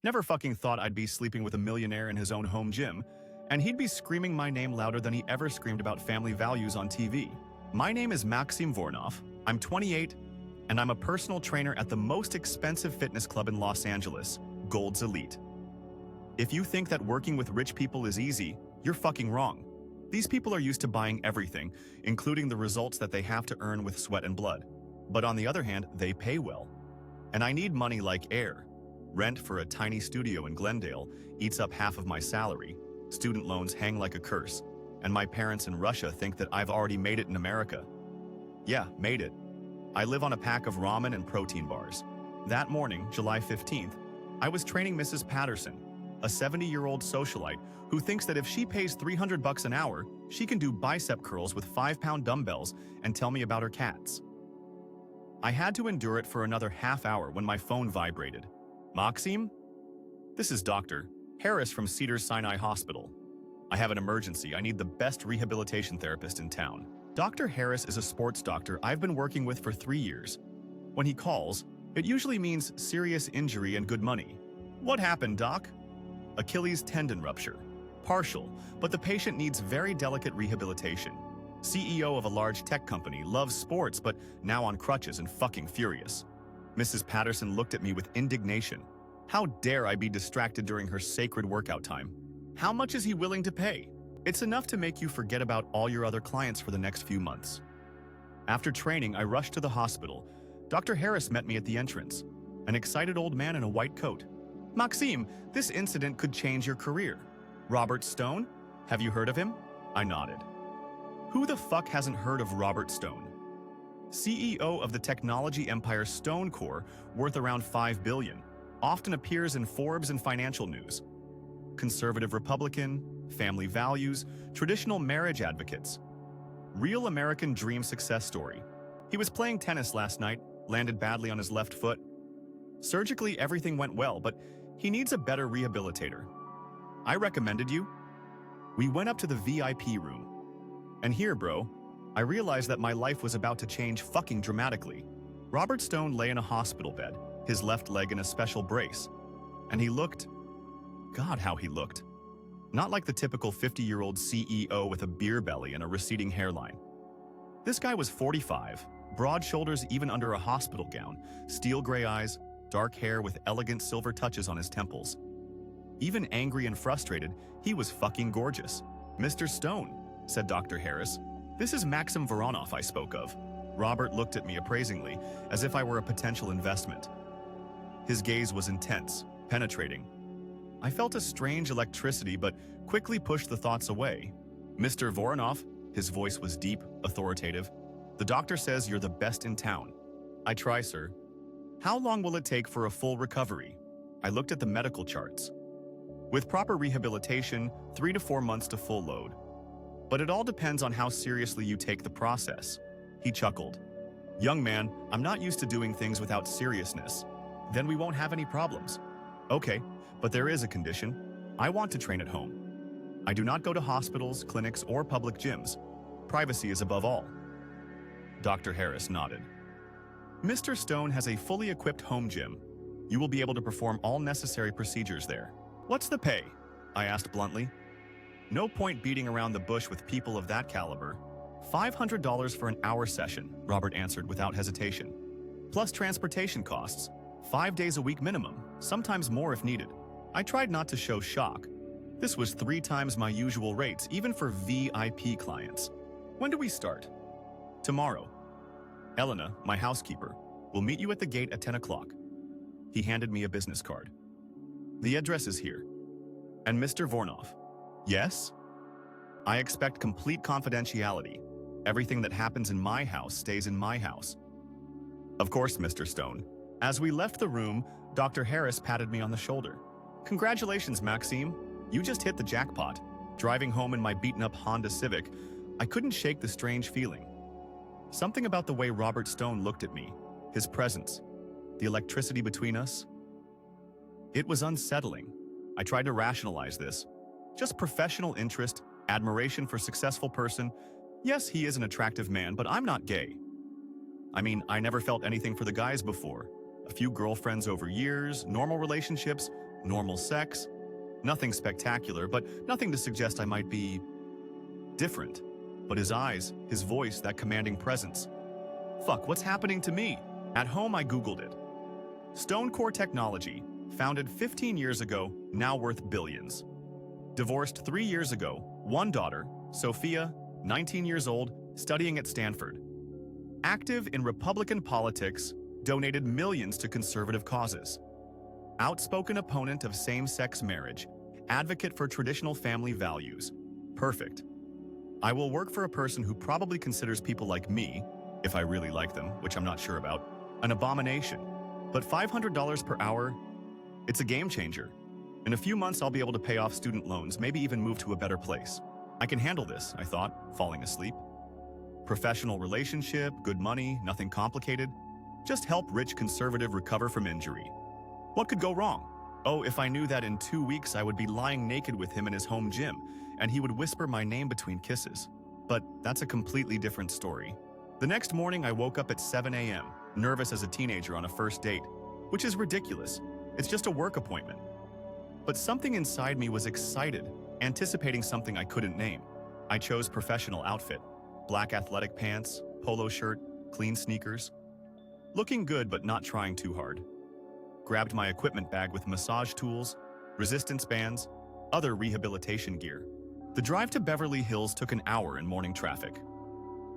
Never fucking thought I'd be sleeping with a millionaire in his own home gym, and he'd be screaming my name louder than he ever screamed about family values on TV. My name is Maxim Voronov, I'm 28, and I'm a personal trainer at the most expensive fitness club in Los Angeles, Gold's Elite. If you think that working with rich people is easy, you're fucking wrong. These people are used to buying everything, including the results that they have to earn with sweat and blood. But on the other hand, they pay well. And I need money like air. Rent for a tiny studio in Glendale eats up half of my salary. Student loans hang like a curse. And my parents in Russia think that I've already made it in America. Yeah, made it. I live on a pack of ramen and protein bars. That morning, July 15th, I was training Mrs. Patterson, a 70-year-old socialite who thinks that if she pays $300 an hour, she can do bicep curls with 5-pound dumbbells and tell me about her cats. I had to endure it for another half hour when my phone vibrated. Maxim? This is Dr. Harris from Cedars-Sinai Hospital. I have an emergency. I need the best rehabilitation therapist in town. Dr. Harris is a sports doctor I've been working with for 3 years. When he calls, it usually means serious injury and good money. What happened, doc? Achilles tendon rupture. Partial, but the patient needs very delicate rehabilitation. CEO of a large tech company, loves sports, but now on crutches and fucking furious. Mrs. Patterson looked at me with indignation. How dare I be distracted during her sacred workout time? How much is he willing to pay? It's enough to make you forget about all your other clients for the next few months. After training, I rushed to the hospital. Dr. Harris met me at the entrance, an excited old man in a white coat. Maxim, this incident could change your career. Robert Stone? Have you heard of him? I nodded. Who the fuck hasn't heard of Robert Stone? CEO of the technology empire Stone Corp, worth around $5 billion, often appears in Forbes and financial news. Conservative Republican, family values, traditional marriage advocates. Real American dream success story. He was playing tennis last night, landed badly on his left foot. Surgically, everything went well, but he needs a better rehabilitator. I recommended you. We went up to the VIP room. And here, bro, I realized that my life was about to change fucking dramatically. Robert Stone lay in a hospital bed, his left leg in a special brace. And he looked... God, how he looked. Not like the typical 50-year-old CEO with a beer belly and a receding hairline. This guy was 45, broad shoulders even under a hospital gown, steel gray eyes, dark hair with elegant silver touches on his temples. Even angry and frustrated, he was fucking gorgeous. Mr. Stone, said Dr. Harris. This is Maxim Voronov I spoke of. Robert looked at me appraisingly, as if I were a potential investment. His gaze was intense, penetrating. I felt a strange electricity, but quickly pushed the thoughts away. Mr. Voronov, his voice was deep, authoritative. The doctor says you're the best in town. I try, sir. How long will it take for a full recovery? I looked at the medical charts. With proper rehabilitation, 3 to 4 months to full load. But it all depends on how seriously you take the process. He chuckled. Young man, I'm not used to doing things without seriousness. Then we won't have any problems. Okay, but there is a condition. I want to train at home. I do not go to hospitals, clinics, or public gyms. Privacy is above all. Dr. Harris nodded. Mr. Stone has a fully equipped home gym. You will be able to perform all necessary procedures there. What's the pay? I asked bluntly. No point beating around the bush with people of that caliber. $500 for an hour session, Robert answered without hesitation. Plus transportation costs. 5 days a week minimum, sometimes more if needed. I tried not to show shock. This was 3 times my usual rates, even for VIP clients. When do we start? Tomorrow. Elena, my housekeeper, will meet you at the gate at 10 o'clock. He handed me a business card. The address is here. And Mr. Voronov. Yes? I expect complete confidentiality. Everything that happens in my house stays in my house. Of course, Mr. Stone. As we left the room, Dr. Harris patted me on the shoulder. Congratulations, Maxim. You just hit the jackpot. Driving home in my beaten-up Honda Civic, I couldn't shake the strange feeling. Something about the way Robert Stone looked at me, his presence, the electricity between us. It was unsettling. I tried to rationalize this. Just professional interest, admiration for successful person. Yes, he is an attractive man, but I'm not gay. I mean, I never felt anything for the guys before. A few girlfriends over years, normal relationships, Normal sex. Nothing spectacular, but nothing to suggest I might be different. But his eyes, his voice, that commanding presence. Fuck, what's happening to me? At home, I Googled it. Stone Core Technology, founded 15 years ago, now worth billions. Divorced 3 years ago, one daughter, Sophia, 19 years old, studying at Stanford. Active in Republican politics, donated millions to conservative causes. Outspoken opponent of same-sex marriage, advocate for traditional family values. Perfect. I will work for a person who probably considers people like me, if I really like them, which I'm not sure about, an abomination. But $500 per hour, it's a game changer. In a few months, I'll be able to pay off student loans, maybe even move to a better place. I can handle this, I thought, falling asleep. Professional relationship, good money, nothing complicated. Just help rich conservative recover from injury. What could go wrong? Oh, if I knew that in 2 weeks I would be lying naked with him in his home gym, and he would whisper my name between kisses. But that's a completely different story. The next morning, I woke up at 7 a.m., nervous as a teenager on a first date, which is ridiculous. It's just a work appointment. But something inside me was excited, anticipating something I couldn't name. I chose professional outfit, black athletic pants, polo shirt, clean sneakers. Looking good but not trying too hard. Grabbed my equipment bag with massage tools, resistance bands, other rehabilitation gear. The drive to Beverly Hills took an hour in morning traffic.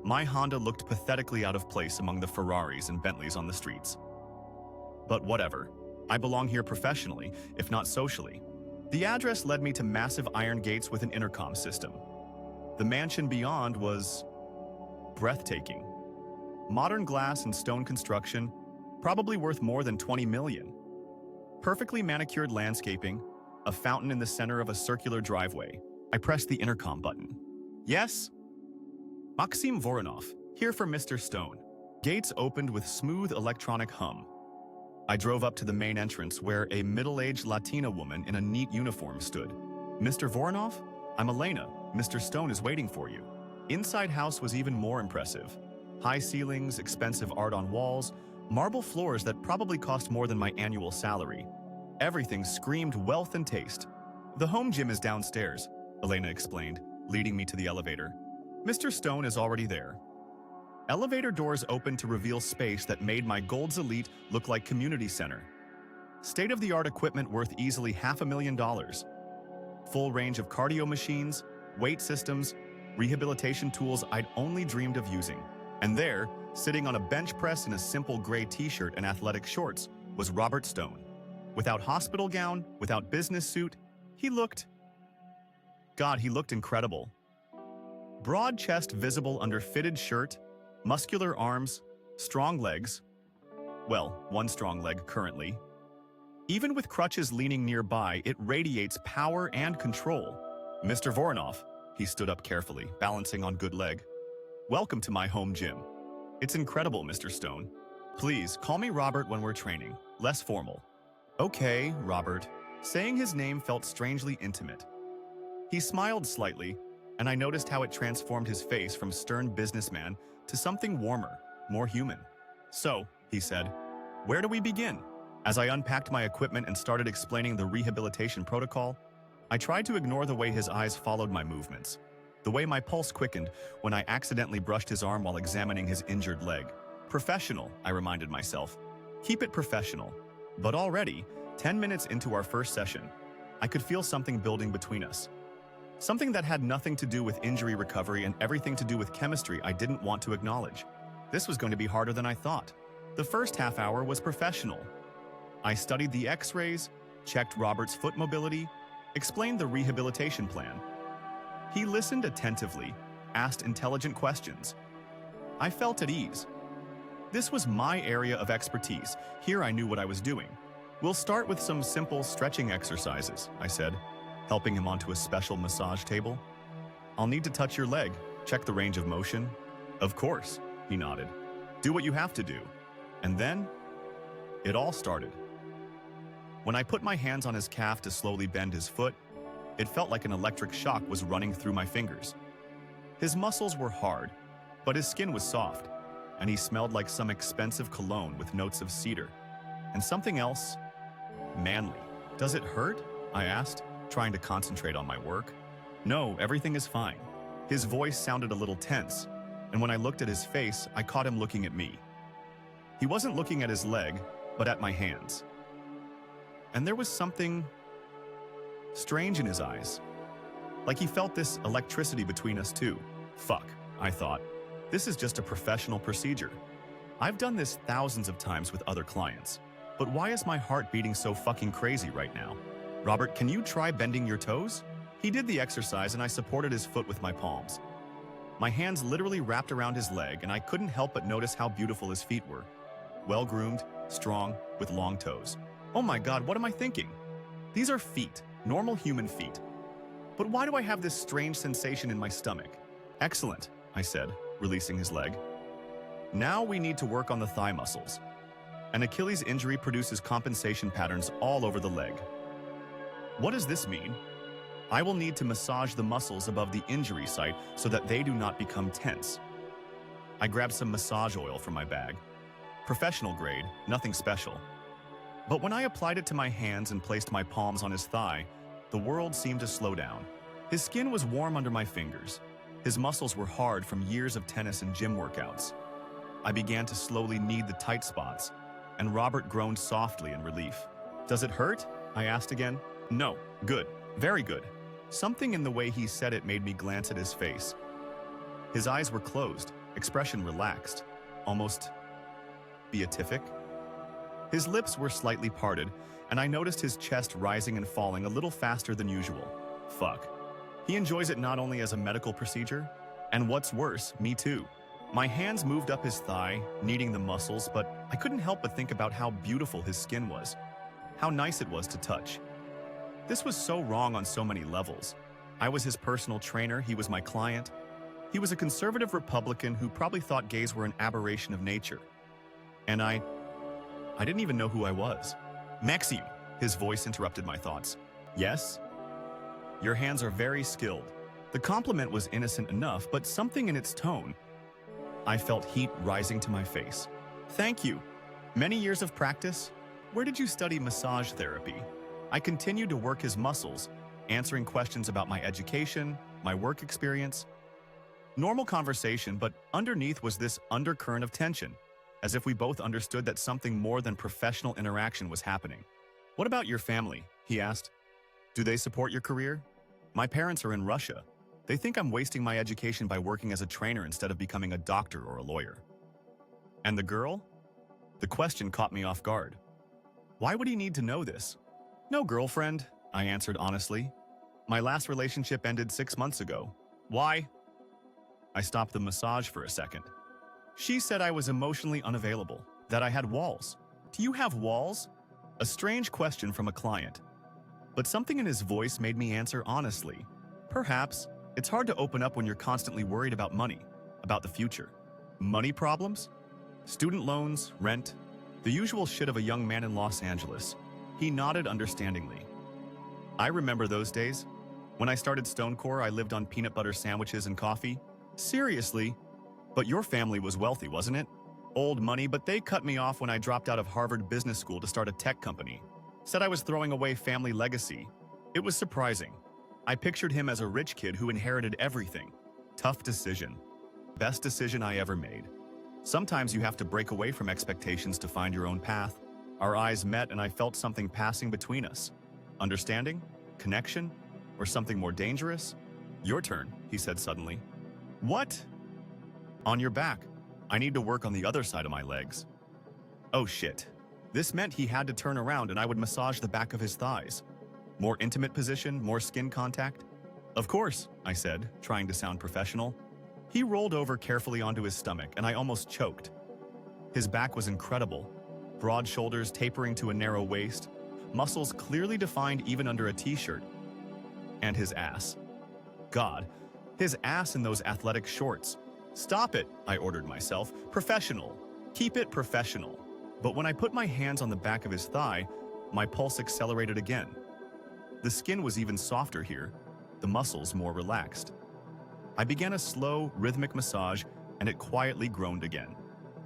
My Honda looked pathetically out of place among the Ferraris and Bentleys on the streets. But whatever. I belong here professionally, if not socially. The address led me to massive iron gates with an intercom system. The mansion beyond was breathtaking. Modern glass and stone construction, probably worth more than 20 million. Perfectly manicured landscaping, a fountain in the center of a circular driveway. I pressed the intercom button. Yes? Maxim Voronov, here for Mr. Stone. Gates opened with smooth electronic hum. I drove up to the main entrance where a middle-aged Latina woman in a neat uniform stood. Mr. Voronov? I'm Elena. Mr. Stone is waiting for you. Inside house was even more impressive. High ceilings, expensive art on walls, marble floors that probably cost more than my annual salary. Everything screamed wealth and taste. The home gym is downstairs, Elena explained, leading me to the elevator. Mr. Stone is already there. Elevator doors opened to reveal space that made my Gold's Elite look like community center. State-of-the-art equipment worth easily $500,000. Full range of cardio machines, weight systems, rehabilitation tools I'd only dreamed of using. And there, sitting on a bench press in a simple gray t-shirt and athletic shorts, was Robert Stone. Without hospital gown, without business suit, he looked incredible. Broad chest visible under fitted shirt, muscular arms, strong legs. Well, one strong leg currently. Even with crutches leaning nearby, it radiates power and control. Mr. Voronov, he stood up carefully, balancing on good leg. Welcome to my home gym. It's incredible, Mr. Stone. Please, call me Robert when we're training, less formal. Okay, Robert. Saying his name felt strangely intimate. He smiled slightly, and I noticed how it transformed his face from stern businessman to something warmer, more human. So, he said, where do we begin? As I unpacked my equipment and started explaining the rehabilitation protocol, I tried to ignore the way his eyes followed my movements, the way my pulse quickened when I accidentally brushed his arm while examining his injured leg. Professional, I reminded myself. Keep it professional. But already, 10 minutes into our first session, I could feel something building between us. Something that had nothing to do with injury recovery and everything to do with chemistry I didn't want to acknowledge. This was going to be harder than I thought. The first half hour was professional. I studied the x-rays, checked Robert's foot mobility, explained the rehabilitation plan. He listened attentively, asked intelligent questions. I felt at ease. This was my area of expertise. Here I knew what I was doing. We'll start with some simple stretching exercises, I said, helping him onto a special massage table. I'll need to touch your leg, check the range of motion. Of course, he nodded. Do what you have to do. And then, it all started. When I put my hands on his calf to slowly bend his foot, it felt like an electric shock was running through my fingers. His muscles were hard, but his skin was soft, and he smelled like some expensive cologne with notes of cedar. And something else, manly. Does it hurt? I asked, trying to concentrate on my work. No, everything is fine. His voice sounded a little tense, and when I looked at his face, I caught him looking at me. He wasn't looking at his leg, but at my hands. And there was something strange in his eyes. Like he felt this electricity between us too. Fuck, I thought. This is just a professional procedure. I've done this thousands of times with other clients. But why is my heart beating so fucking crazy right now? Robert, can you try bending your toes? He did the exercise and I supported his foot with my palms. My hands literally wrapped around his leg and I couldn't help but notice how beautiful his feet were. Well-groomed, strong, with long toes. Oh my God, what am I thinking? These are feet, normal human feet. But why do I have this strange sensation in my stomach? Excellent, I said, releasing his leg. Now we need to work on the thigh muscles. An Achilles injury produces compensation patterns all over the leg. What does this mean? I will need to massage the muscles above the injury site so that they do not become tense. I grabbed some massage oil from my bag. Professional grade, nothing special. But when I applied it to my hands and placed my palms on his thigh, the world seemed to slow down. His skin was warm under my fingers. His muscles were hard from years of tennis and gym workouts. I began to slowly knead the tight spots, and Robert groaned softly in relief. Does it hurt? I asked again. No. Good. Very good. Something in the way he said it made me glance at his face. His eyes were closed, expression relaxed, almost beatific. His lips were slightly parted, and I noticed his chest rising and falling a little faster than usual. Fuck. He enjoys it not only as a medical procedure, and what's worse, me too. My hands moved up his thigh, kneading the muscles, but I couldn't help but think about how beautiful his skin was. How nice it was to touch. This was so wrong on so many levels. I was his personal trainer, he was my client. He was a conservative Republican who probably thought gays were an aberration of nature. And I didn't even know who I was. Maxime, his voice interrupted my thoughts. Yes? Your hands are very skilled. The compliment was innocent enough, but something in its tone. I felt heat rising to my face. Thank you. Many years of practice? Where did you study massage therapy? I continued to work his muscles, answering questions about my education, my work experience. Normal conversation, but underneath was this undercurrent of tension, as if we both understood that something more than professional interaction was happening. What about your family? He asked. Do they support your career? My parents are in Russia. They think I'm wasting my education by working as a trainer instead of becoming a doctor or a lawyer. And the girl? The question caught me off guard. Why would he need to know this? No girlfriend, I answered honestly. My last relationship ended 6 months ago. Why? I stopped the massage for a second. She said I was emotionally unavailable, that I had walls. Do you have walls? A strange question from a client. But something in his voice made me answer honestly. Perhaps. It's hard to open up when you're constantly worried about money, about the future. Money problems? Student loans, rent, the usual shit of a young man in Los Angeles. He nodded understandingly. I remember those days. When I started Stonecore, I lived on peanut butter sandwiches and coffee. Seriously? But your family was wealthy, wasn't it? Old money, but they cut me off when I dropped out of Harvard Business School to start a tech company. Said I was throwing away family legacy. It was surprising. I pictured him as a rich kid who inherited everything. Tough decision. Best decision I ever made. Sometimes you have to break away from expectations to find your own path. Our eyes met and I felt something passing between us. Understanding? Connection? Or something more dangerous? Your turn, he said suddenly. What? On your back. I need to work on the other side of my legs. Oh shit. This meant he had to turn around and I would massage the back of his thighs. More intimate position, more skin contact? Of course, I said, trying to sound professional. He rolled over carefully onto his stomach and I almost choked. His back was incredible. Broad shoulders tapering to a narrow waist, muscles clearly defined even under a t-shirt. And his ass. God, his ass in those athletic shorts. Stop it, I ordered myself. Professional. Keep it professional. But when I put my hands on the back of his thigh, my pulse accelerated again. The skin was even softer here, the muscles more relaxed. I began a slow, rhythmic massage, and it quietly groaned again.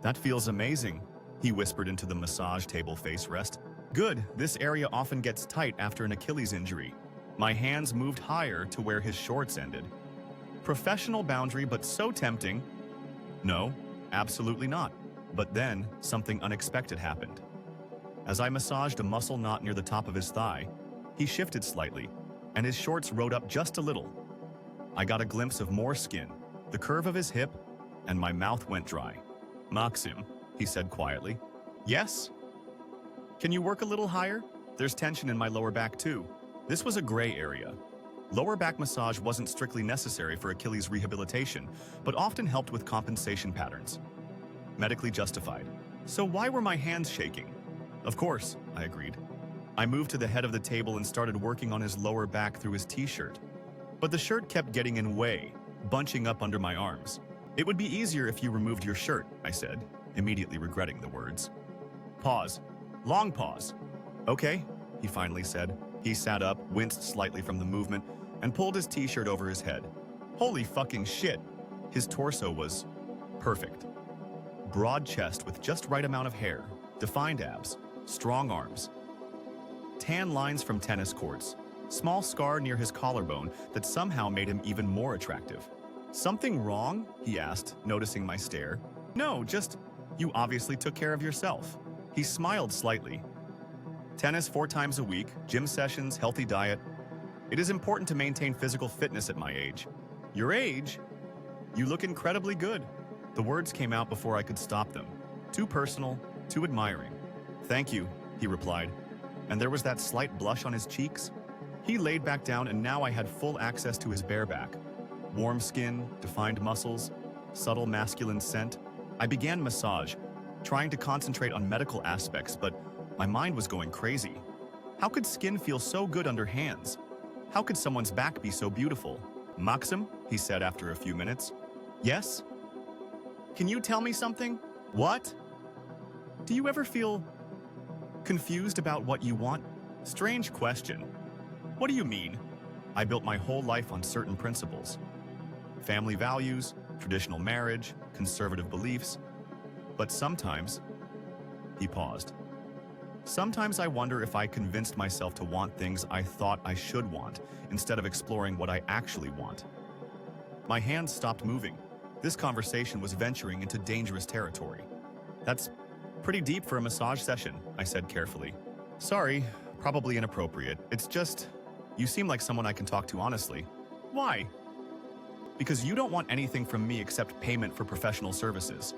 That feels amazing, he whispered into the massage table face rest. Good, this area often gets tight after an Achilles injury. My hands moved higher to where his shorts ended. Professional boundary, but so tempting. No, absolutely not. But then, something unexpected happened. As I massaged a muscle knot near the top of his thigh, he shifted slightly, and his shorts rode up just a little. I got a glimpse of more skin, the curve of his hip, and my mouth went dry. "Maxim," he said quietly. "Yes?" "Can you work a little higher? There's tension in my lower back too." This was a gray area. Lower back massage wasn't strictly necessary for Achilles rehabilitation, but often helped with compensation patterns. Medically justified. So why were my hands shaking? Of course, I agreed. I moved to the head of the table and started working on his lower back through his t-shirt. But the shirt kept getting in way, bunching up under my arms. "It would be easier if you removed your shirt," I said, immediately regretting the words. Pause. Long pause. "Okay," he finally said. He sat up, winced slightly from the movement, and pulled his t-shirt over his head. Holy fucking shit! His torso was perfect. Broad chest with just right amount of hair, defined abs, strong arms. Tan lines from tennis courts, small scar near his collarbone that somehow made him even more attractive. "Something wrong?" he asked, noticing my stare. "No, just, you obviously took care of yourself." He smiled slightly. "Tennis 4 times a week, gym sessions, healthy diet. It is important to maintain physical fitness at my age." "Your age? You look incredibly good." The words came out before I could stop them. Too personal, too admiring. "Thank you," he replied, and there was that slight blush on his cheeks. He laid back down and now I had full access to his bare back. Warm skin, defined muscles, subtle masculine scent. I began massage, trying to concentrate on medical aspects, but my mind was going crazy. How could skin feel so good under hands? How could someone's back be so beautiful? "Maxim," he said after a few minutes. "Yes?" "Can you tell me something?" "What?" "Do you ever feel confused about what you want?" Strange question. What do you mean? I built my whole life on certain principles. Family values, traditional marriage, conservative beliefs. But sometimes, he paused. Sometimes I wonder if I convinced myself to want things I thought I should want, instead of exploring what I actually want. My hands stopped moving. This conversation was venturing into dangerous territory. "That's pretty deep for a massage session," I said carefully. "Sorry, probably inappropriate. It's just, you seem like someone I can talk to honestly." "Why?" "Because you don't want anything from me except payment for professional services.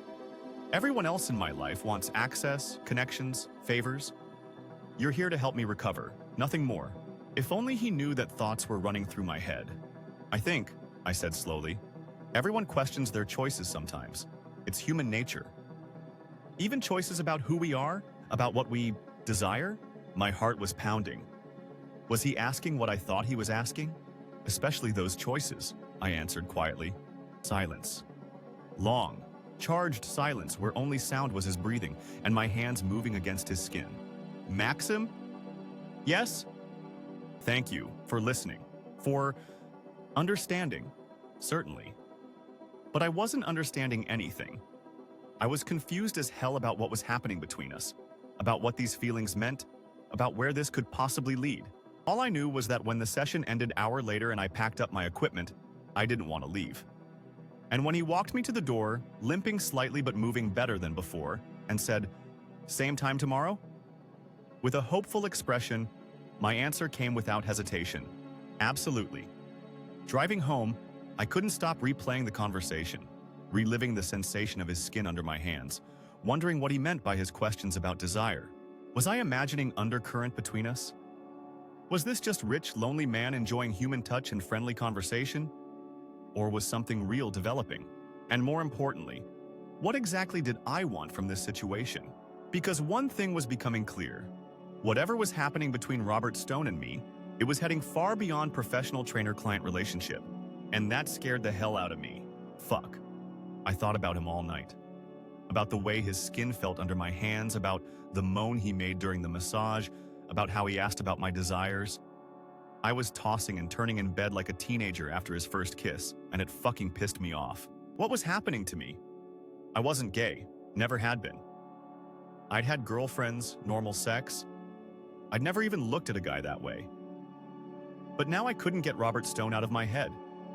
Everyone else in my life wants access, connections, favors. You're here to help me recover, nothing more." If only he knew that thoughts were running through my head. "I think," I said slowly, "everyone questions their choices sometimes. It's human nature. Even choices about who we are, about what we desire." My heart was pounding. Was he asking what I thought he was asking? "Especially those choices," I answered quietly. Silence. Long, charged silence where only sound was his breathing and my hands moving against his skin. "Maxim?" "Yes?" "Thank you for listening, for understanding, certainly." But I wasn't understanding anything. I was confused as hell about what was happening between us, about what these feelings meant, about where this could possibly lead. All I knew was that when the session ended an hour later and I packed up my equipment, I didn't want to leave. And when he walked me to the door, limping slightly but moving better than before, and said, "Same time tomorrow?" With a hopeful expression, my answer came without hesitation. Absolutely. Driving home, I couldn't stop replaying the conversation, reliving the sensation of his skin under my hands, wondering what he meant by his questions about desire. Was I imagining undercurrent between us? Was this just rich, lonely man enjoying human touch and friendly conversation? Or was something real developing? And more importantly, what exactly did I want from this situation? Because one thing was becoming clear. Whatever was happening between Robert Stone and me, it was heading far beyond professional trainer-client relationship. And that scared the hell out of me. Fuck. I thought about him all night. About the way his skin felt under my hands, about the moan he made during the massage, about how he asked about my desires. I was tossing and turning in bed like a teenager after his first kiss, and it fucking pissed me off. What was happening to me? I wasn't gay, never had been. I'd had girlfriends, normal sex, I'd never even looked at a guy that way. But now I couldn't get Robert Stone out of my head.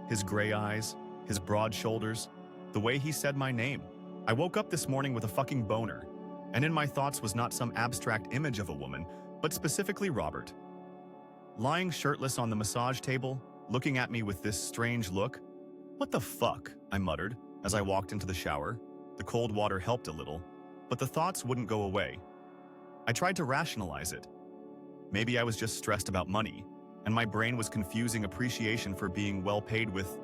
His gray eyes, his broad shoulders, the way he said my name. I woke up this morning with a fucking boner, and in my thoughts was not some abstract image of a woman, but specifically Robert. Lying shirtless on the massage table, looking at me with this strange look. "What the fuck?" I muttered as I walked into the shower. The cold water helped a little, but the thoughts wouldn't go away. I tried to rationalize it. Maybe I was just stressed about money, and my brain was confusing appreciation for being well paid with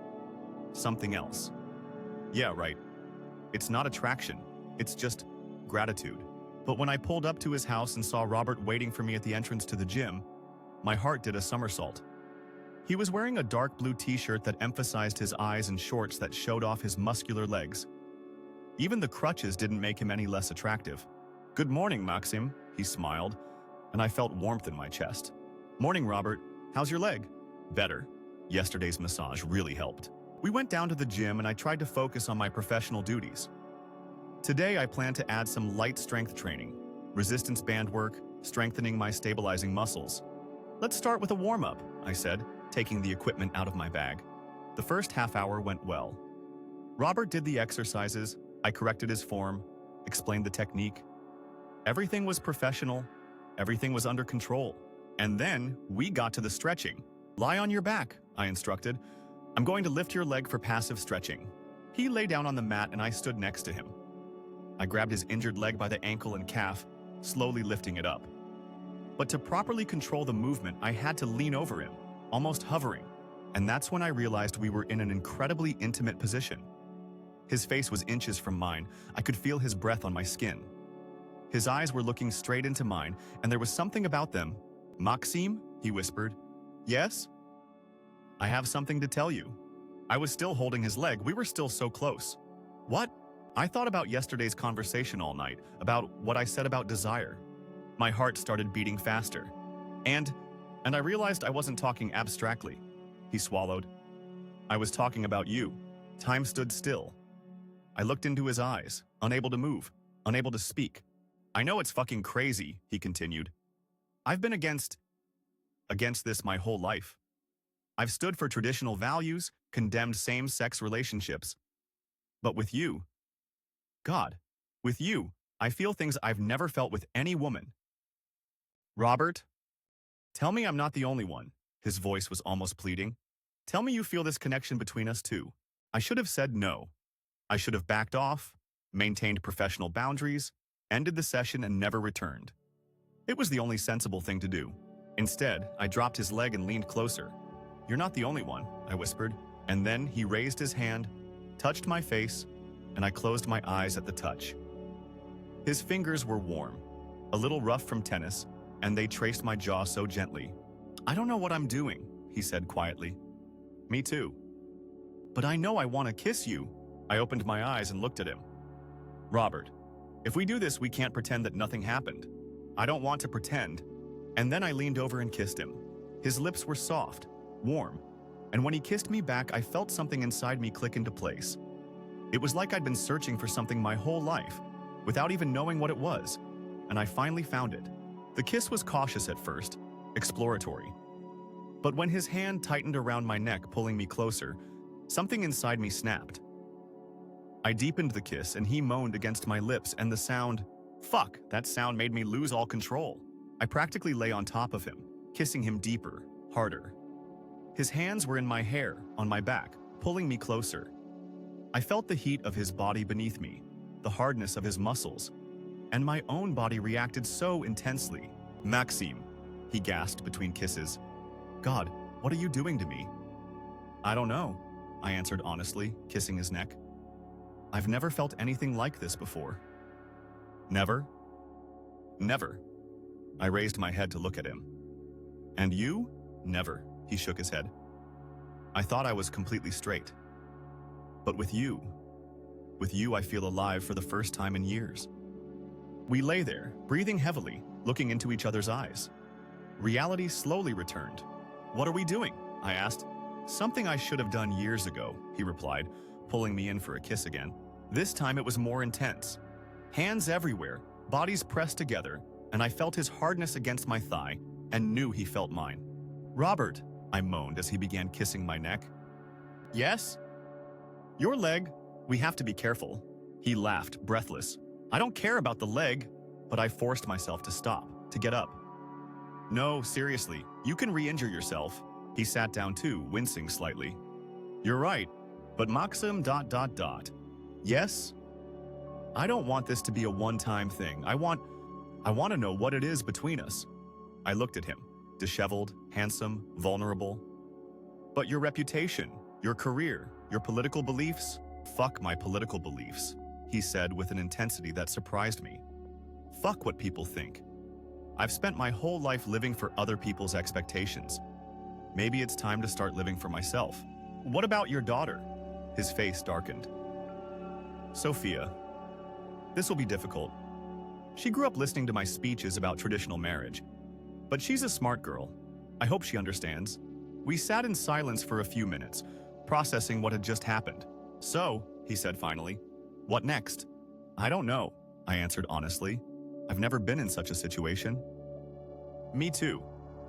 something else. Yeah, right. It's not attraction, it's just gratitude. But when I pulled up to his house and saw Robert waiting for me at the entrance to the gym, my heart did a somersault. He was wearing a dark blue t-shirt that emphasized his eyes and shorts that showed off his muscular legs. Even the crutches didn't make him any less attractive. "Good morning, Maxim," he smiled, and I felt warmth in my chest. "Morning, Robert. How's your leg?" "Better. Yesterday's massage really helped." We went down to the gym and I tried to focus on my professional duties. Today I plan to add some light strength training, resistance band work, strengthening my stabilizing muscles. "Let's start with a warm-up," I said, taking the equipment out of my bag. The first half hour went well. Robert did the exercises, I corrected his form, explained the technique. Everything was professional, everything was under control. And then we got to the stretching. "Lie on your back," I instructed. "I'm going to lift your leg for passive stretching." He lay down on the mat and I stood next to him. I grabbed his injured leg by the ankle and calf, slowly lifting it up. But to properly control the movement, I had to lean over him, almost hovering. And that's when I realized we were in an incredibly intimate position. His face was inches from mine. I could feel his breath on my skin. His eyes were looking straight into mine, and there was something about them. "Maxim?" he whispered. "Yes?" "I have something to tell you." I was still holding his leg. We were still so close. "What?" I thought about yesterday's conversation all night, about what I said about desire. My heart started beating faster. And I realized I wasn't talking abstractly. He swallowed. "I was talking about you." Time stood still. I looked into his eyes, unable to move, unable to speak. "I know it's fucking crazy," he continued. "I've been against this my whole life. I've stood for traditional values, condemned same-sex relationships. But with you, God, with you, I feel things I've never felt with any woman." "Robert, tell me I'm not the only one." His voice was almost pleading. "Tell me you feel this connection between us too." I should have said no. I should have backed off, maintained professional boundaries, ended the session and never returned. It was the only sensible thing to do. Instead, I dropped his leg and leaned closer. "You're not the only one," I whispered, and then he raised his hand, touched my face, and I closed my eyes at the touch. His fingers were warm, a little rough from tennis, and they traced my jaw so gently. "I don't know what I'm doing," he said quietly. "Me too." "But I know I want to kiss you." I opened my eyes and looked at him. "Robert, if we do this, we can't pretend that nothing happened. I don't want to pretend." And then I leaned over and kissed him. His lips were soft, warm, and when he kissed me back, I felt something inside me click into place. It was like I'd been searching for something my whole life, without even knowing what it was, and I finally found it. The kiss was cautious at first, exploratory. But when his hand tightened around my neck, pulling me closer, something inside me snapped. I deepened the kiss and he moaned against my lips, and the sound, fuck, that sound made me lose all control. I practically lay on top of him, kissing him deeper, harder. His hands were in my hair, on my back, pulling me closer. I felt the heat of his body beneath me, the hardness of his muscles, and my own body reacted so intensely. "Maxim," he gasped between kisses. "God, what are you doing to me?" "I don't know," I answered honestly, kissing his neck. "I've never felt anything like this before." "Never?" "Never." I raised my head to look at him. "And you?" "Never," he shook his head. "I thought I was completely straight. But with you I feel alive for the first time in years." We lay there, breathing heavily, looking into each other's eyes. Reality slowly returned. "What are we doing?" I asked. "Something I should have done years ago," he replied, pulling me in for a kiss again. This time it was more intense. Hands everywhere, bodies pressed together, and I felt his hardness against my thigh and knew he felt mine. "Robert," I moaned as he began kissing my neck. "Yes?" "Your leg. We have to be careful." He laughed, breathless. "I don't care about the leg," but I forced myself to stop, to get up. "No, seriously, you can re-injure yourself." He sat down too, wincing slightly. "You're right, but Maxim ... Yes? I don't want this to be a one-time thing. I want to know what it is between us." I looked at him, disheveled, handsome, vulnerable. "But your reputation, your career, your political beliefs?" "Fuck my political beliefs," he said with an intensity that surprised me. "Fuck what people think. I've spent my whole life living for other people's expectations. Maybe it's time to start living for myself." "What about your daughter?" His face darkened. "Sophia. This will be difficult. She grew up listening to my speeches about traditional marriage. But she's a smart girl. I hope she understands." We sat in silence for a few minutes, processing what had just happened. "So," he said finally, "what next?" "I don't know," I answered honestly. "I've never been in such a situation." "Me too.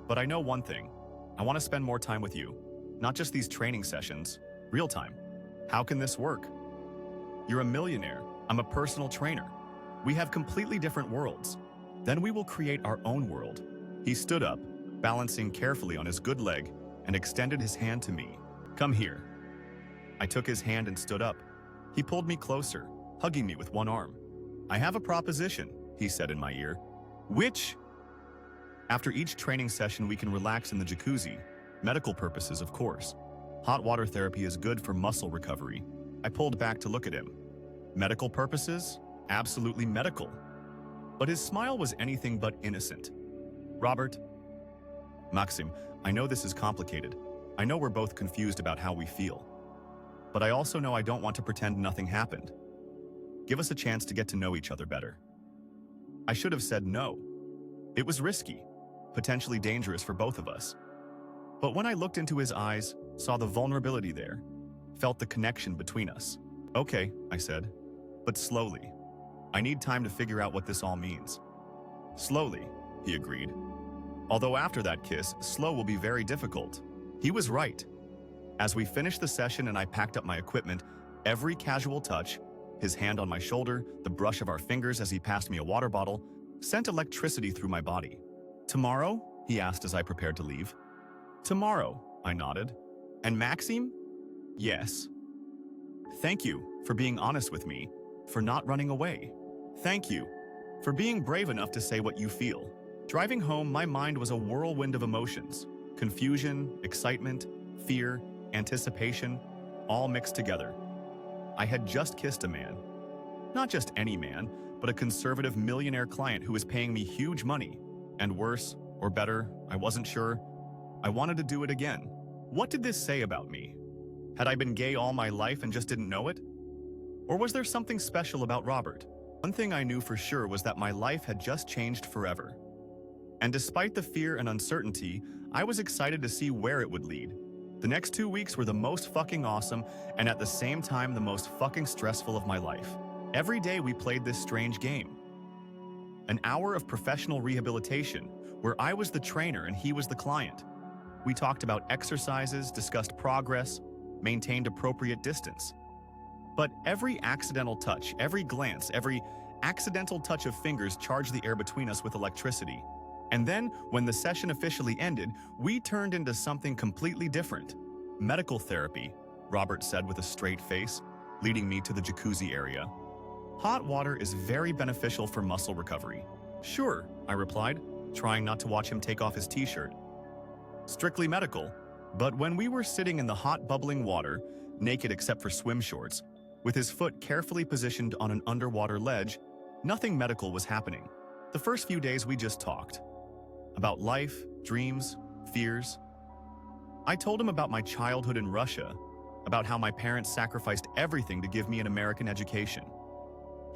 But I know one thing. I want to spend more time with you. Not just these training sessions. Real time. How can this work? You're a millionaire. I'm a personal trainer. We have completely different worlds. Then we will create our own world." He stood up, balancing carefully on his good leg, and extended his hand to me. "Come here." I took his hand and stood up. He pulled me closer, hugging me with one arm. "I have a proposition," he said in my ear. "Which?" "After each training session, we can relax in the jacuzzi. Medical purposes, of course. Hot water therapy is good for muscle recovery." I pulled back to look at him. "Medical purposes? Absolutely medical." But his smile was anything but innocent. "Robert." "Maxim, I know this is complicated. I know we're both confused about how we feel. But I also know I don't want to pretend nothing happened. Give us a chance to get to know each other better." I should have said no. It was risky, potentially dangerous for both of us. But when I looked into his eyes, saw the vulnerability there, felt the connection between us. "Okay," I said, "but slowly. I need time to figure out what this all means." "Slowly," he agreed. "Although after that kiss, slow will be very difficult." He was right. As we finished the session and I packed up my equipment, every casual touch, his hand on my shoulder, the brush of our fingers as he passed me a water bottle, sent electricity through my body. "Tomorrow?" he asked as I prepared to leave. "Tomorrow," I nodded. "And Maxim?" "Yes." "Thank you for being honest with me, for not running away. Thank you for being brave enough to say what you feel." Driving home, my mind was a whirlwind of emotions. Confusion, excitement, fear, anticipation, all mixed together. I had just kissed a man. Not just any man, but a conservative millionaire client who was paying me huge money. And worse, or better, I wasn't sure. I wanted to do it again. What did this say about me? Had I been gay all my life and just didn't know it? Or was there something special about Robert? One thing I knew for sure was that my life had just changed forever. And despite the fear and uncertainty, I was excited to see where it would lead. The next 2 weeks were the most fucking awesome and at the same time the most fucking stressful of my life. Every day we played this strange game. An hour of professional rehabilitation where I was the trainer and he was the client. We talked about exercises, discussed progress, maintained appropriate distance. But every accidental touch, every glance, every accidental touch of fingers charged the air between us with electricity. And then, when the session officially ended, we turned into something completely different. "Medical therapy," Robert said with a straight face, leading me to the jacuzzi area. "Hot water is very beneficial for muscle recovery." "Sure," I replied, trying not to watch him take off his t-shirt. "Strictly medical." But when we were sitting in the hot bubbling water, naked except for swim shorts, with his foot carefully positioned on an underwater ledge, nothing medical was happening. The first few days we just talked. About life, dreams, fears. I told him about my childhood in Russia, about how my parents sacrificed everything to give me an American education.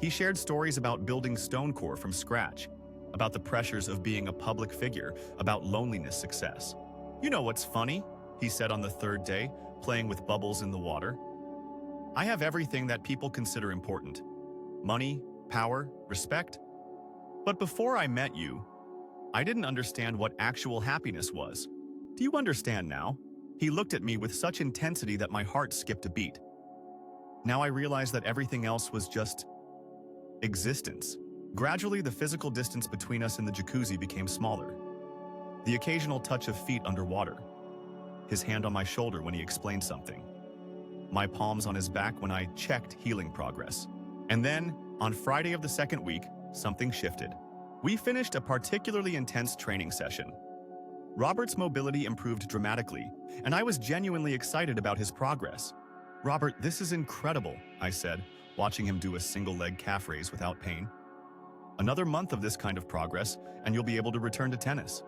He shared stories about building StoneCorps from scratch, about the pressures of being a public figure, about loneliness success. "You know what's funny?" he said on the third day, playing with bubbles in the water. "I have everything that people consider important. Money, power, respect. But before I met you, I didn't understand what actual happiness was. Do you understand now? He looked at me with such intensity that my heart skipped a beat. Now I realized that everything else was just existence. Gradually, the physical distance between us in the jacuzzi became smaller. The occasional touch of feet underwater. His hand on my shoulder when he explained something. My palms on his back when I checked healing progress. And then, on Friday of the second week, something shifted. We finished a particularly intense training session. Robert's mobility improved dramatically, and I was genuinely excited about his progress. "Robert, this is incredible," I said, watching him do a single-leg calf raise without pain. "Another month of this kind of progress, and you'll be able to return to tennis."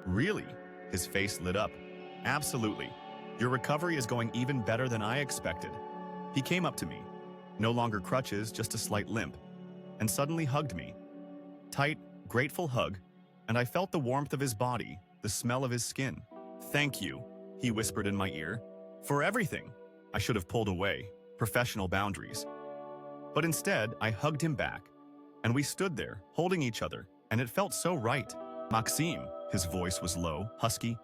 "Really?" His face lit up. "Absolutely. Your recovery is going even better than I expected." He came up to me, no longer crutches, just a slight limp, and suddenly hugged me. Tight, grateful hug, and I felt the warmth of his body, the smell of his skin. "Thank you," he whispered in my ear, "for everything." I should have pulled away, professional boundaries. But instead, I hugged him back, and we stood there, holding each other, and it felt so right. "Maxime," his voice was low, husky.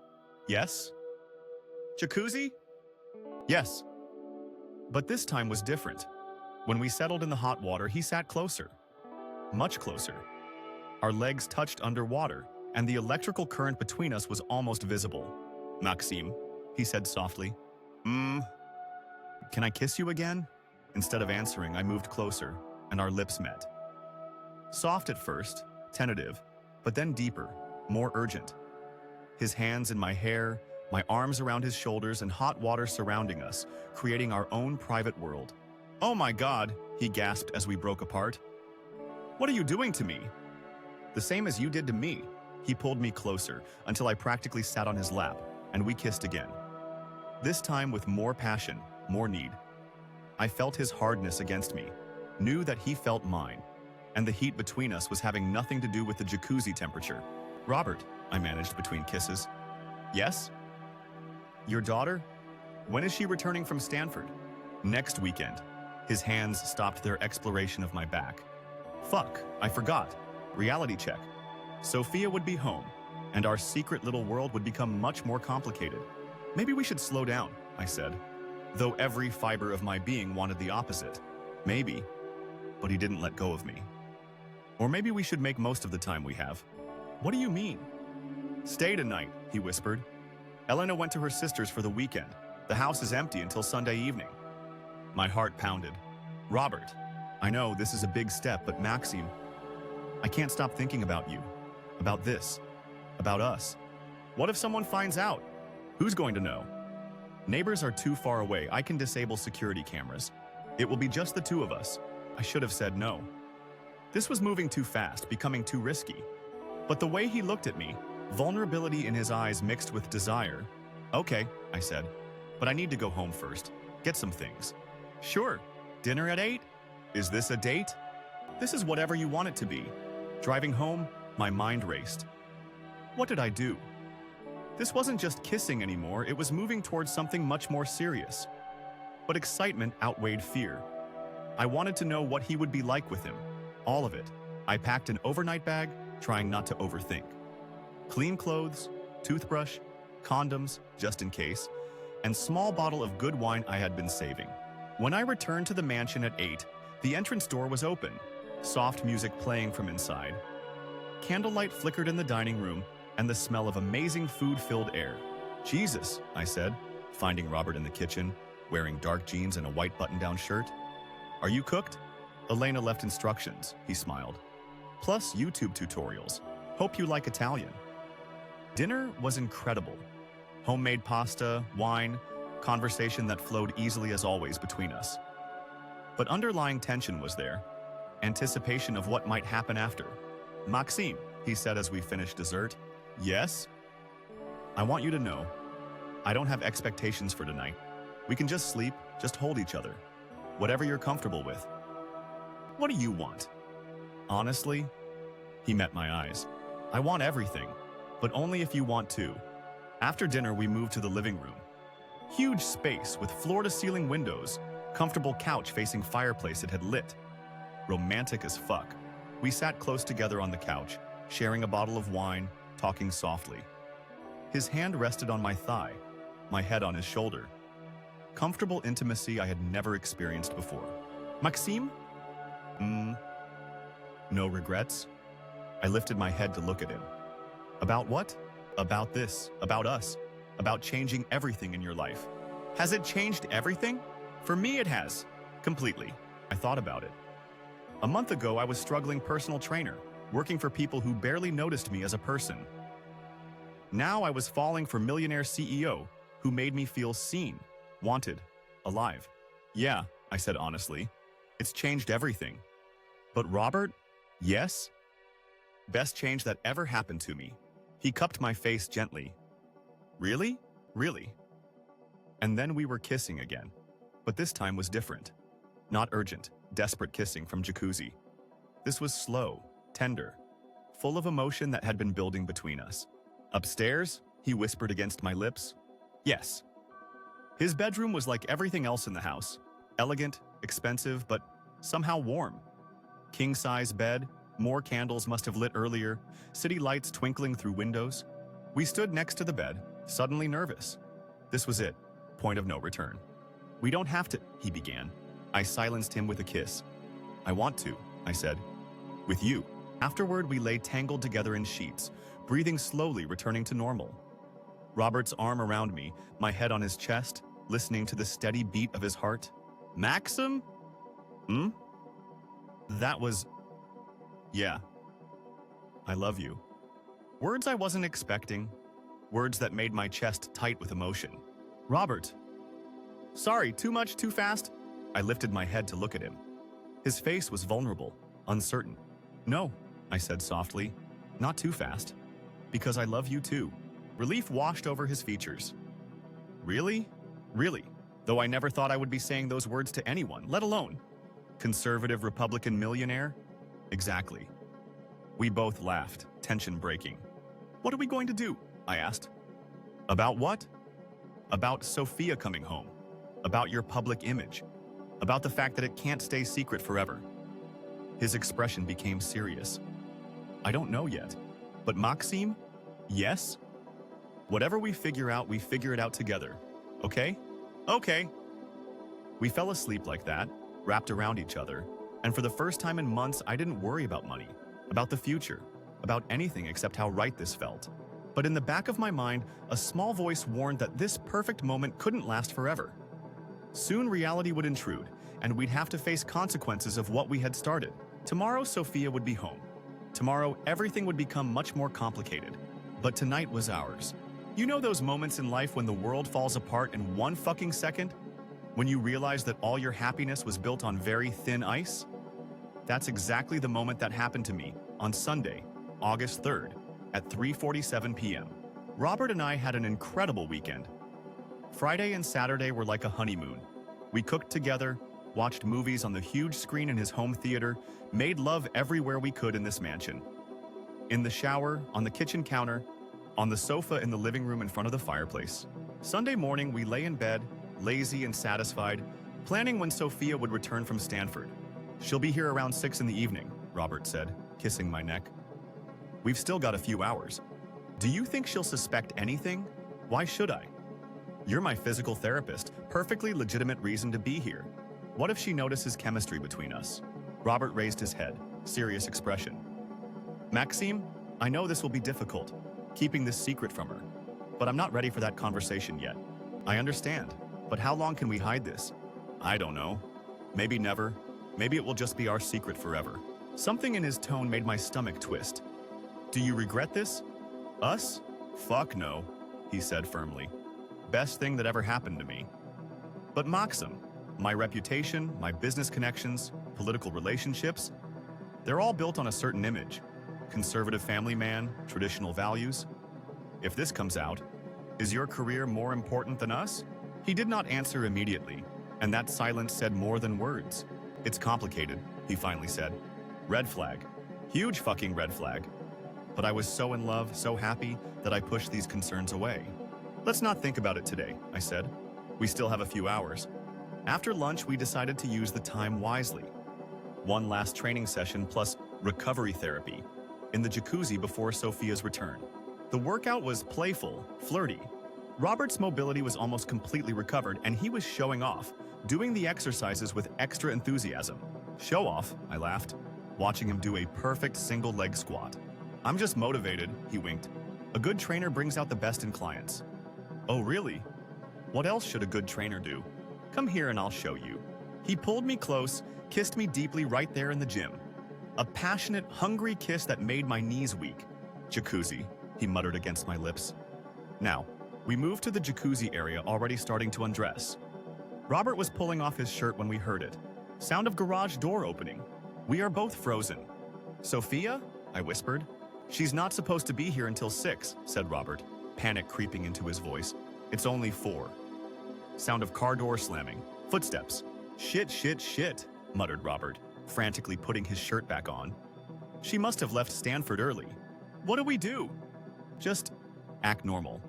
"Yes?" "Jacuzzi?" "Yes." But this time was different. When we settled in the hot water, he sat closer. Much closer. Our legs touched underwater, and the electrical current between us was almost visible. "Maxime," he said softly. Can I kiss you again?" Instead of answering, I moved closer, and our lips met. Soft at first, tentative, but then deeper, more urgent. His hands in my hair, my arms around his shoulders, and hot water surrounding us, creating our own private world. "Oh my God," he gasped as we broke apart. "What are you doing to me?" "The same as you did to me." He pulled me closer until I practically sat on his lap, and we kissed again. This time with more passion, more need. I felt his hardness against me, knew that he felt mine, and the heat between us was having nothing to do with the jacuzzi temperature. "Robert," I managed between kisses. "Yes?" "Your daughter? When is she returning from Stanford?" "Next weekend." His hands stopped their exploration of my back. "Fuck, I forgot. Reality check. Sophia would be home, and our secret little world would become much more complicated. Maybe we should slow down," I said, though every fiber of my being wanted the opposite. Maybe, but he didn't let go of me. "Or maybe we should make most of the time we have." "What do you mean?" "Stay tonight," he whispered. "Elena went to her sister's for the weekend. The house is empty until Sunday evening." My heart pounded. "Robert, I know this is a big step, but Maxime, I can't stop thinking about you, about this, about us. What if someone finds out? Who's going to know? Neighbors are too far away. I can disable security cameras. It will be just the two of us." I should have said no. This was moving too fast, becoming too risky. But the way he looked at me, vulnerability in his eyes mixed with desire. "Okay," I said, "but I need to go home first. Get some things." "Sure. Dinner at 8? Is this a date?" "This is whatever you want it to be." Driving home, my mind raced. What did I do? This wasn't just kissing anymore, it was moving towards something much more serious. But excitement outweighed fear. I wanted to know what he would be like with him. All of it. I packed an overnight bag, trying not to overthink. Clean clothes, toothbrush, condoms, just in case, and small bottle of good wine I had been saving. When I returned to the mansion at 8, the entrance door was open, soft music playing from inside. Candlelight flickered in the dining room, and the smell of amazing food filled air. "Jesus," I said, finding Robert in the kitchen, wearing dark jeans and a white button-down shirt. "Are you cooked?" "Elena left instructions," he smiled. "Plus YouTube tutorials. Hope you like Italian." Dinner was incredible. Homemade pasta, wine, conversation that flowed easily as always between us. But underlying tension was there, anticipation of what might happen after. "Maxime," he said as we finished dessert. "Yes?" "I want you to know, I don't have expectations for tonight. We can just sleep, just hold each other. Whatever you're comfortable with." "What do you want?" "Honestly," he met my eyes, "I want everything, but only if you want to." After dinner, we moved to the living room. Huge space with floor-to-ceiling windows, comfortable couch facing fireplace it had lit. Romantic as fuck. We sat close together on the couch, sharing a bottle of wine, talking softly. His hand rested on my thigh, my head on his shoulder. Comfortable intimacy I had never experienced before. Maxime? No regrets? I lifted my head to look at him. About what? About this, about us, about changing everything in your life. Has it changed everything? For me, it has. Completely. I thought about it. A month ago, I was struggling personal trainer, working for people who barely noticed me as a person. Now I was falling for millionaire CEO who made me feel seen, wanted, alive. Yeah, I said honestly. It's changed everything. But Robert? Yes? Best change that ever happened to me. He cupped my face gently. Really? Really? And then we were kissing again. But this time was different. Not urgent, desperate kissing from jacuzzi. This was slow, tender, full of emotion that had been building between us. Upstairs, he whispered against my lips. Yes. His bedroom was like everything else in the house. Elegant, expensive, but somehow warm. King-size bed, more candles must have lit earlier, city lights twinkling through windows. We stood next to the bed, suddenly nervous. This was it. Point of no return. We don't have to, he began. I silenced him with a kiss. I want to, I said. With you. Afterward, we lay tangled together in sheets, breathing slowly, returning to normal. Robert's arm around me, my head on his chest, listening to the steady beat of his heart. Maxim? That was... Yeah. I love you. Words I wasn't expecting. Words that made my chest tight with emotion. Robert. Sorry, too much, too fast? I lifted my head to look at him. His face was vulnerable, uncertain. No, I said softly. Not too fast. Because I love you too. Relief washed over his features. Really? Really? Though I never thought I would be saying those words to anyone, let alone conservative Republican millionaire? Exactly. We both laughed, tension breaking. What are we going to do? I asked. About what? About Sophia coming home. About your public image. About the fact that it can't stay secret forever. His expression became serious. I don't know yet. But Maxime? Yes? Whatever we figure it out together. Okay? Okay. We fell asleep like that, wrapped around each other, and for the first time in months, I didn't worry about money, about the future, about anything except how right this felt. But in the back of my mind, a small voice warned that this perfect moment couldn't last forever. Soon reality would intrude, and we'd have to face consequences of what we had started. Tomorrow, Sophia would be home. Tomorrow, everything would become much more complicated. But tonight was ours. You know those moments in life when the world falls apart in one fucking second? When you realize that all your happiness was built on very thin ice? That's exactly the moment that happened to me on Sunday, August 3rd, at 3:47 p.m. Robert and I had an incredible weekend. Friday and Saturday were like a honeymoon. We cooked together, watched movies on the huge screen in his home theater, made love everywhere we could in this mansion. In the shower, on the kitchen counter, on the sofa in the living room in front of the fireplace. Sunday morning, we lay in bed, lazy and satisfied, planning when Sophia would return from Stanford. She'll be here around 6 in the evening, Robert said, kissing my neck. We've still got a few hours. Do you think she'll suspect anything? Why should I? You're my physical therapist, perfectly legitimate reason to be here. What if she notices chemistry between us? Robert raised his head, serious expression. Maxime, I know this will be difficult, keeping this secret from her, but I'm not ready for that conversation yet. I understand, but how long can we hide this? I don't know. Maybe never. Maybe it will just be our secret forever. Something in his tone made my stomach twist. Do you regret this? Us? Fuck no, he said firmly. Best thing that ever happened to me. But Maxim, my reputation, my business connections, political relationships, they're all built on a certain image. Conservative family man, traditional values. If this comes out, is your career more important than us? He did not answer immediately, and that silence said more than words. It's complicated, he finally said. Red flag. Huge fucking red flag. But I was so in love, so happy, that I pushed these concerns away. Let's not think about it today, I said. We still have a few hours. After lunch, we decided to use the time wisely. One last training session plus recovery therapy, in the jacuzzi before Sophia's return. The workout was playful, flirty. Robert's mobility was almost completely recovered, and he was showing off, doing the exercises with extra enthusiasm. Show off, I laughed, watching him do a perfect single leg squat. I'm just motivated, he winked. A good trainer brings out the best in clients. Oh, really? What else should a good trainer do? Come here and I'll show you. He pulled me close, kissed me deeply right there in the gym. A passionate, hungry kiss that made my knees weak. Jacuzzi, he muttered against my lips. Now, we moved to the jacuzzi area, already starting to undress. Robert was pulling off his shirt when we heard it. Sound of garage door opening. We are both frozen. Sophia? I whispered. She's not supposed to be here until 6, said Robert, panic creeping into his voice. It's only 4. Sound of car door slamming. Footsteps. Shit, muttered Robert, frantically putting his shirt back on. She must have left Stanford early. What do we do? Just act normal.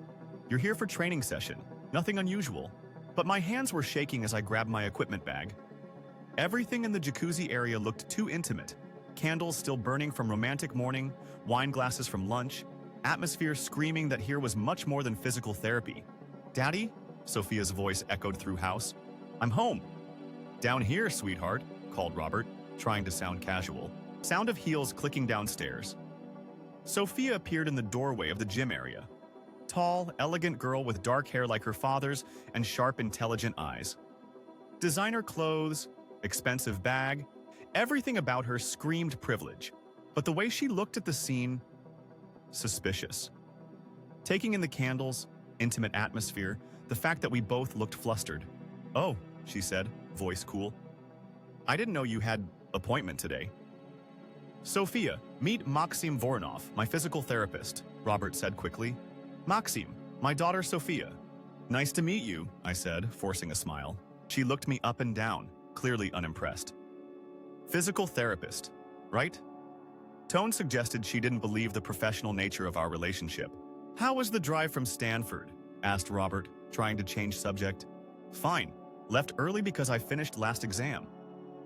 You're here for training session. Nothing unusual. But my hands were shaking as I grabbed my equipment bag. Everything in the jacuzzi area looked too intimate. Candles still burning from romantic morning, wine glasses from lunch, atmosphere screaming that here was much more than physical therapy. Daddy? Sophia's voice echoed through house. I'm home. Down here, sweetheart, called Robert, trying to sound casual. Sound of heels clicking downstairs. Sophia appeared in the doorway of the gym area. Tall, elegant girl with dark hair like her father's and sharp, intelligent eyes. Designer clothes, expensive bag, everything about her screamed privilege. But the way she looked at the scene, suspicious. Taking in the candles, intimate atmosphere, the fact that we both looked flustered. Oh, she said, voice cool. I didn't know you had appointment today. Sophia, meet Maxim Voronov, my physical therapist, Robert said quickly. Maxim, my daughter Sophia. Nice to meet you, I said, forcing a smile. She looked me up and down, clearly unimpressed. Physical therapist, right? Tone suggested she didn't believe the professional nature of our relationship. How was the drive from Stanford? Asked Robert, trying to change subject. Fine. Left early because I finished last exam.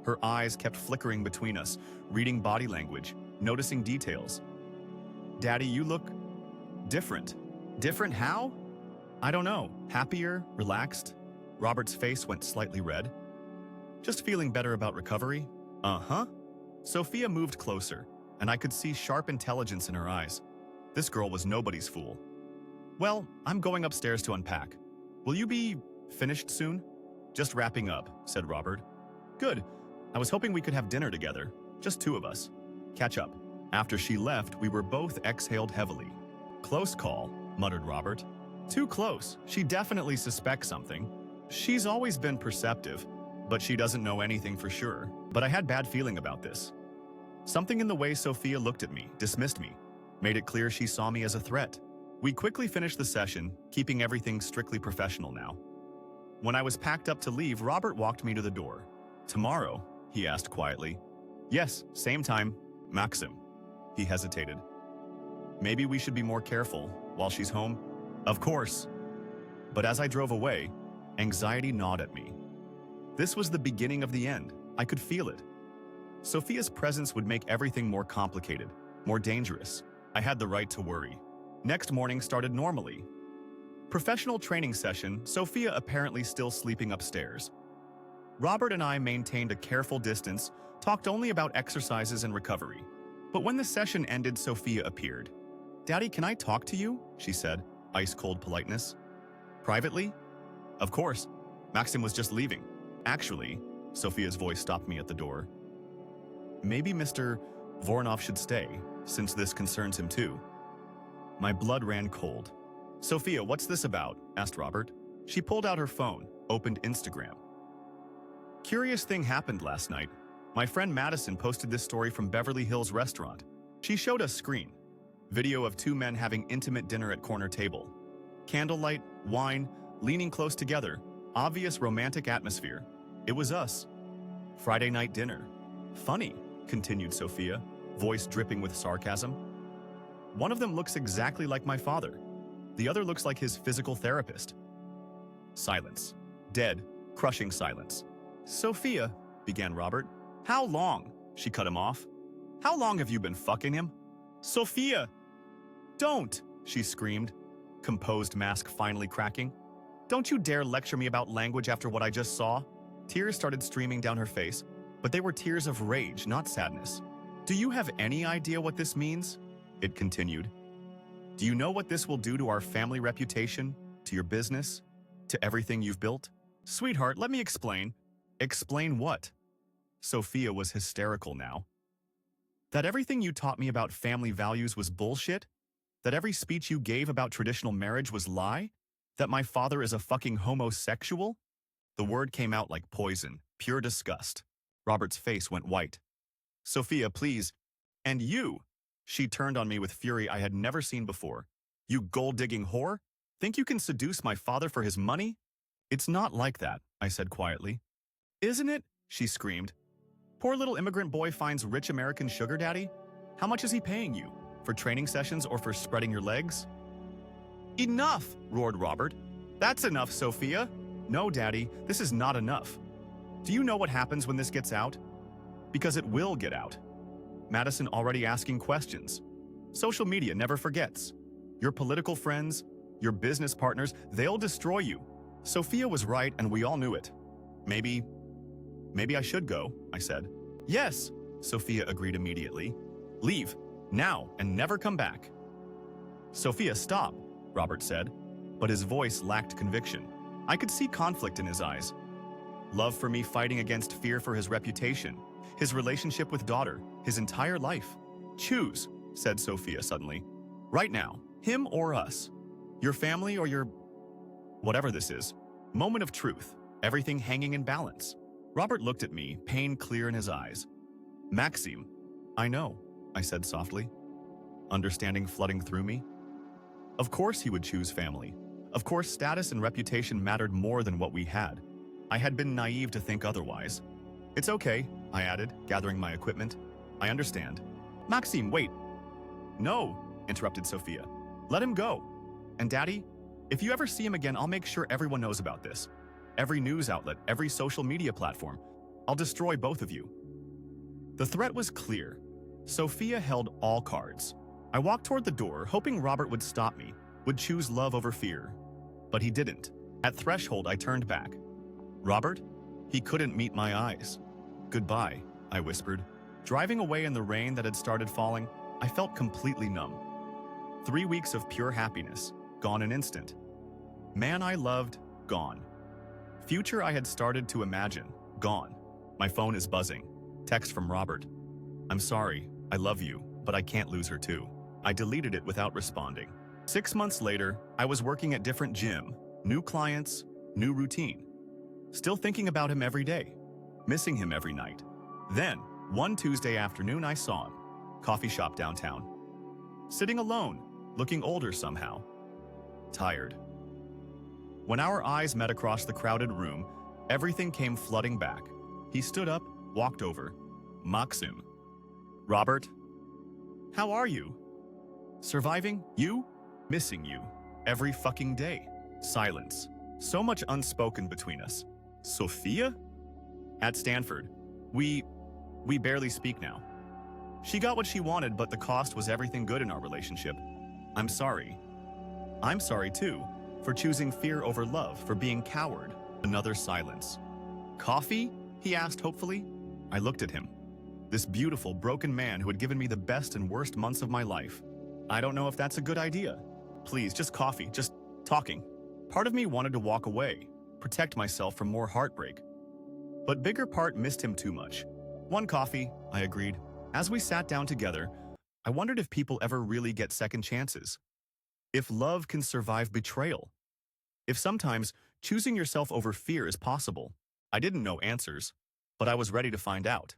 Her eyes kept flickering between us, reading body language, noticing details. Daddy, you look different. Different how? I don't know. Happier? Relaxed? Robert's face went slightly red. Just feeling better about recovery? Uh-huh. Sophia moved closer, and I could see sharp intelligence in her eyes. This girl was nobody's fool. Well, I'm going upstairs to unpack. Will you be finished soon? Just wrapping up, said Robert. Good. I was hoping we could have dinner together. Just 2 of us. Catch up. After she left, we were both exhaled heavily. Close call, muttered Robert. Too close. She definitely suspects something. She's always been perceptive, but she doesn't know anything for sure. But I had bad feeling about this. Something in the way Sophia looked at me, dismissed me, made it clear she saw me as a threat. We quickly finished the session, keeping everything strictly professional now. When I was packed up to leave, Robert walked me to the door. Tomorrow? He asked quietly. Yes, same time. Maxim. He hesitated. Maybe we should be more careful while she's home? Of course. But as I drove away, anxiety gnawed at me. This was the beginning of the end. I could feel it. Sophia's presence would make everything more complicated, more dangerous. I had the right to worry. Next morning started normally. Professional training session, Sophia apparently still sleeping upstairs. Robert and I maintained a careful distance, talked only about exercises and recovery. But when the session ended, Sophia appeared. Daddy, can I talk to you? She said, ice-cold politeness. Privately? Of course. Maxim was just leaving. Actually, Sophia's voice stopped me at the door. Maybe Mr. Voronov should stay, since this concerns him too. My blood ran cold. Sophia, what's this about? Asked Robert. She pulled out her phone, opened Instagram. Curious thing happened last night. My friend Madison posted this story from Beverly Hills restaurant. She showed us screen. Video of 2 men having intimate dinner at corner table. Candlelight, wine, leaning close together. Obvious romantic atmosphere. It was us. Friday night dinner. Funny, continued Sophia, voice dripping with sarcasm. One of them looks exactly like my father. The other looks like his physical therapist. Silence. Dead, crushing silence. Sophia, began Robert. How long? She cut him off. How long have you been fucking him? Sophia! Don't! She screamed, composed mask finally cracking. Don't you dare lecture me about language after what I just saw. Tears started streaming down her face, but they were tears of rage, not sadness. Do you have any idea what this means? It continued. Do you know what this will do to our family reputation, to your business, to everything you've built? Sweetheart, let me explain. Explain what? Sophia was hysterical now. That everything you taught me about family values was bullshit? That every speech you gave about traditional marriage was lie? That my father is a fucking homosexual? The word came out like poison, pure disgust. Robert's face went white. Sophia, please. And you? She turned on me with fury I had never seen before. You gold-digging whore? Think you can seduce my father for his money? It's not like that, I said quietly. Isn't it? She screamed. Poor little immigrant boy finds rich American sugar daddy? How much is he paying you? For training sessions or for spreading your legs? Enough, roared Robert. That's enough, Sophia. No, Daddy, this is not enough. Do you know what happens when this gets out? Because it will get out. Madison already asking questions. Social media never forgets. Your political friends, your business partners, they'll destroy you. Sophia was right and we all knew it. Maybe I should go, I said. Yes, Sophia agreed immediately. Leave, now, and never come back. Sophia, stop, Robert said, but his voice lacked conviction. I could see conflict in his eyes. Love for me fighting against fear for his reputation, his relationship with daughter, his entire life. Choose, said Sophia suddenly. Right now, him or us. Your family or your... whatever this is. Moment of truth, everything hanging in balance. Robert looked at me, pain clear in his eyes. Maxime, I know, I said softly, understanding flooding through me. Of course he would choose family. Of course status and reputation mattered more than what we had. I had been naive to think otherwise. It's okay, I added, gathering my equipment. I understand. Maxime, wait. No, interrupted Sophia. Let him go. And Daddy, if you ever see him again, I'll make sure everyone knows about this. Every news outlet, every social media platform. I'll destroy both of you. The threat was clear. Sophia held all cards. I walked toward the door, hoping Robert would stop me, would choose love over fear. But he didn't. At threshold, I turned back. Robert? He couldn't meet my eyes. Goodbye, I whispered. Driving away in the rain that had started falling, I felt completely numb. 3 weeks of pure happiness, gone an instant. Man I loved, gone. Future I had started to imagine, gone. My phone is buzzing. Text from Robert. I'm sorry, I love you, but I can't lose her too. I deleted it without responding. 6 months later, I was working at different gym, new clients, new routine. Still thinking about him every day, missing him every night. Then, one Tuesday afternoon I saw him, coffee shop downtown. Sitting alone, looking older somehow. Tired. When our eyes met across the crowded room, everything came flooding back. He stood up, walked over. Maxime. Robert? How are you? Surviving? You? Missing you. Every fucking day. Silence. So much unspoken between us. Sophia? At Stanford. We barely speak now. She got what she wanted, but the cost was everything good in our relationship. I'm sorry. I'm sorry too, for choosing fear over love, for being coward. Another silence. Coffee? He asked hopefully. I looked at him. This beautiful, broken man who had given me the best and worst months of my life. I don't know if that's a good idea. Please, just coffee, just talking. Part of me wanted to walk away, protect myself from more heartbreak. But bigger part missed him too much. One coffee, I agreed. As we sat down together, I wondered if people ever really get second chances. If love can survive betrayal. If sometimes choosing yourself over fear is possible. I didn't know answers, but I was ready to find out.